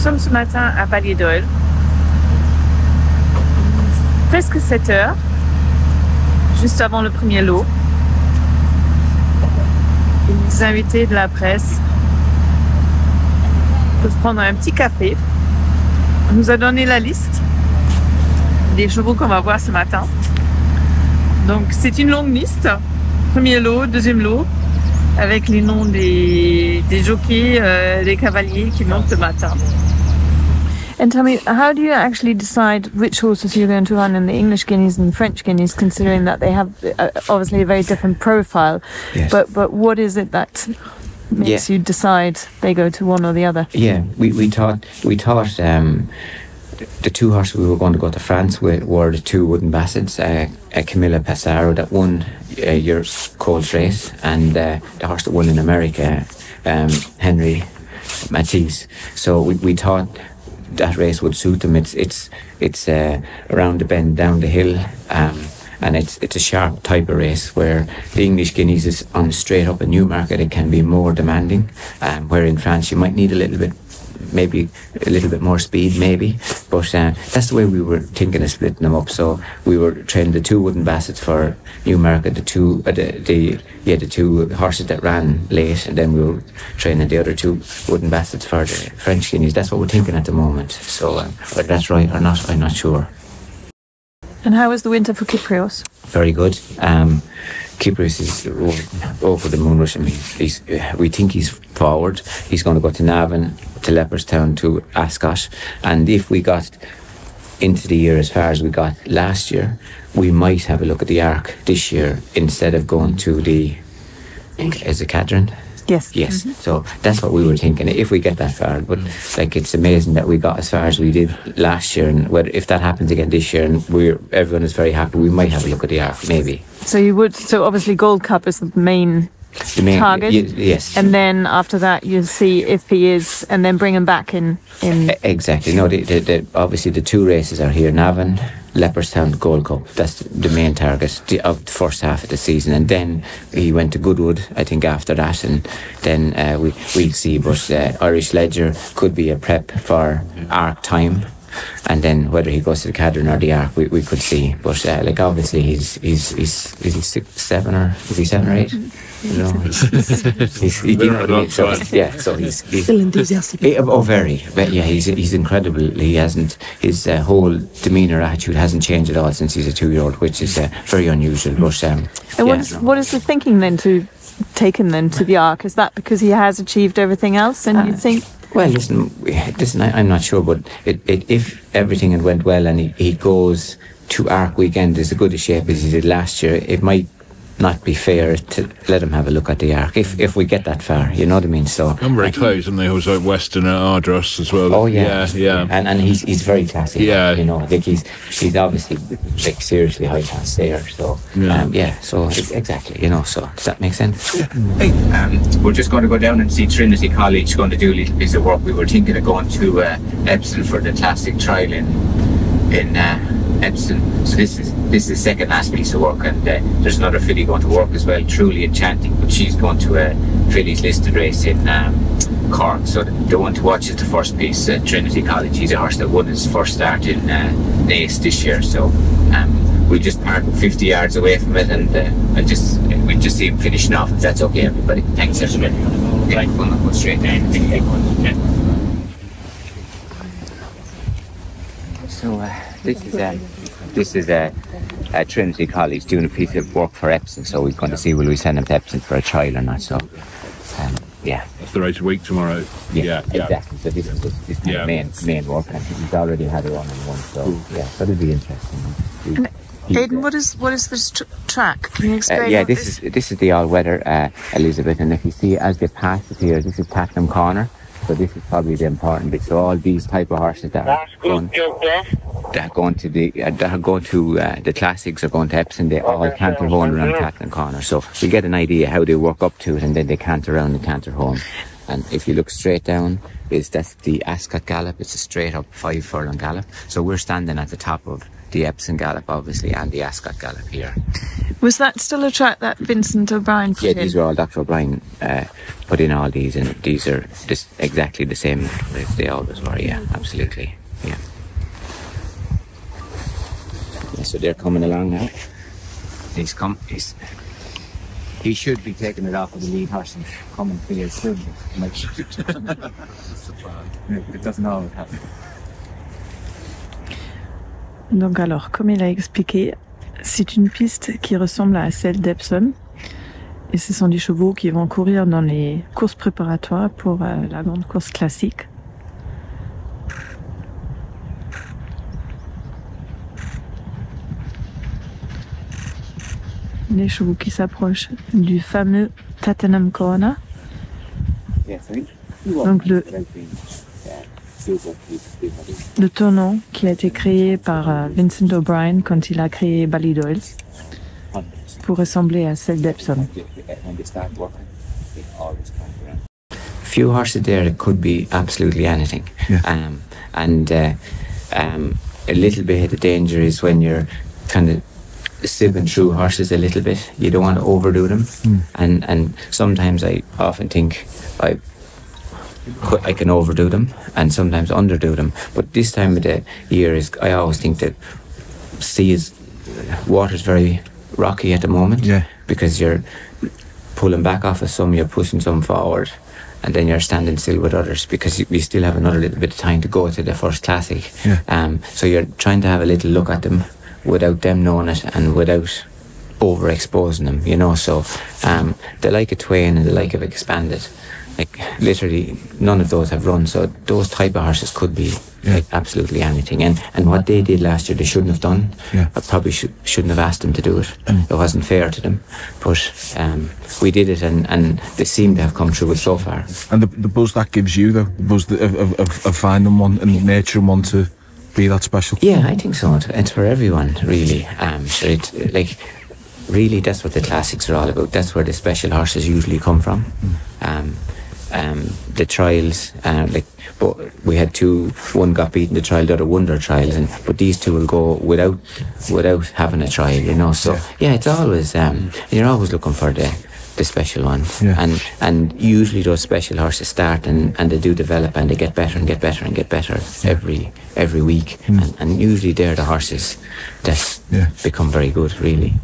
sommes ce matin à Ballydoyle. Presque 7 heures, juste avant le premier lot. Les invités de la presse peuvent prendre un petit café. On nous a donné la liste des chevaux qu'on va voir ce matin. Donc c'est une longue liste. Premier lot, deuxième lot, avec les noms des jockeys, des cavaliers qui montent le matin. And tell me, how do you actually decide which horses you're going to run in the English guineas and French guineas, considering that they have obviously a very different profile? Yes. But what is it that makes you decide they go to one or the other? Yeah, we thought the two horses we were going to go to France with were the two wooden bassets, Camilla Passaro that won your Coles race, and the horse that won in America, Henry Matisse. So we thought that race would suit them. It's around the bend down the hill, and it's a sharp type of race where the English guineas is on straight up a Newmarket. It can be more demanding, where in France you might need a little bit more speed maybe, but that's the way we were thinking of splitting them up. So we were training the two wooden bassets for Newmarket, the two horses that ran late, and then we were training the other two wooden bassets for the French guineas. That's what we're thinking at the moment. So whether that's right or not, I'm not sure. And how was the winter for Kyprios? Very good. Kyprios is over the moon rush. I mean, we think he's forward. He's going to go to Navan, to Leopardstown, to Ascot. And if we got into the year as far as we got last year, we might have a look at the Arc this year instead of going to the... Is it Cadron? Yes. Yes. Mm-hmm. So that's what we were thinking, if we get that far. But it's amazing that we got as far as we did last year, and if that happens again this year and everyone is very happy, we might have a look at the Arc, maybe. So you would. So obviously Gold Cup is the main target. Yes. And then after that you'll see if he is, and then bring him back in. Exactly. No, obviously the two races are here: Navan, Leopardstown, Gold Cup. That's the main target of the first half of the season. And then he went to Goodwood, I think, after that, and then we'll see. But Irish Ledger could be a prep for Arc time, and then whether he goes to the Cadron or the Arc, we could see. But obviously he's 7 or 8? You know, so he's still enthusiastic. Very. But yeah, he's incredible. He hasn't, his whole demeanour, attitude hasn't changed at all since he's a 2-year-old, which is very unusual. But and what is the thinking then to take him then to the Arc? Is that because he has achieved everything else, and you think? Well, listen. I'm not sure, but if everything had went well and he goes to Arc weekend as good a shape as he did last year, it might not be fair to let him have a look at the Arc if we get that far, you know what I mean? So I'm very close, and they was like Western at Ardros as well. Oh yeah. And he's very classy. Yeah, you know, he's obviously seriously high class there. So so exactly, you know. So does that make sense? Hey, we're just going to go down and see Trinity College. Going to do a little piece of work. We were thinking of going to Epsom for the classic trial in Epsom. So this is the second last piece of work, and there's another filly going to work as well, Truly Enchanting, but she's going to a fillies listed race in Cork. So the one to watch is the first piece at Trinity College. He's a horse that won his first start in Naas this year, so we just park 50 yards away from it, and we just see him finishing off, if that's okay, everybody. Thanks, everybody. Okay, we'll go straight down. So this is Trinity College doing a piece of work for Epsom, so we're going to see will we send him to Epsom for a trial or not. So It's the race a week tomorrow. Yeah. Exactly. So this is the main work, and he's already had it on in one. So so it'll be interesting. Aidan, what is this track? Can you explain? This is the all-weather Elizabeth, and if you see as they pass it here, this is Tatnam Corner. So this is probably the important bit. So all these type of horses that are going to the classics are going to Epsom, they all canter home around Tatnam Corner. So we get an idea how they work up to it, and then they canter around and canter home. And if you look straight down, that's the Ascot Gallop. It's a straight up 5 furlong gallop. So we're standing at the top of the Epsom Gallop, obviously, and the Ascot Gallop here. Was that still a track that Vincent O'Brien put in? Yeah, these were all Dr. O'Brien put in all these, and these are just exactly the same as they always were. Yeah, absolutely. Yeah. So they're coming along now. He should be taking it off with the lead horse and coming clear soon. It doesn't always happen. Donc alors, comme il a expliqué, c'est une piste qui ressemble à celle d'Epsom. Et ce sont des chevaux qui vont courir dans les courses préparatoires pour la grande course classique. Les chevaux qui s'approchent du fameux Tottenham Corner. Donc le tournant qui a été créé par Vincent O'Brien quand il a créé Ballydoyle pour ressembler à celle d'Epsom. Few horses there, it could be absolutely anything. Yeah. And a little bit of the danger is when you're kind of sipping through horses a little bit. You don't want to overdo them. And sometimes I often think I can overdo them and sometimes underdo them. But this time of the year I always think that water's very rocky at the moment. Yeah. Because you're pulling back off of some, you're pushing some forward, and then you're standing still with others because we still have another little bit of time to go to the first classic. Yeah. So you're trying to have a little look at them without them knowing it and without overexposing them, you know. So they like a Twain and they like a Expanded. Like literally none of those have run, so those type of horses could be like absolutely anything. And what they did last year they shouldn't have done. I probably shouldn't have asked them to do it. It wasn't fair to them, but we did it, and they seem to have come through it so far. And the buzz that gives you, though, the buzz of finding one and nurturing one to be that special. Yeah, I think so. It's for everyone, really. So really that's what the classics are all about. That's where the special horses usually come from. The trials, but we had two. One got beaten the trial, the other won their trials, but these two will go without having a trial, you know. So yeah, it's always you're always looking for the special one, and usually those special horses start and they do develop and they get better and get better and get better every week, and usually they're the horses that become very good, really.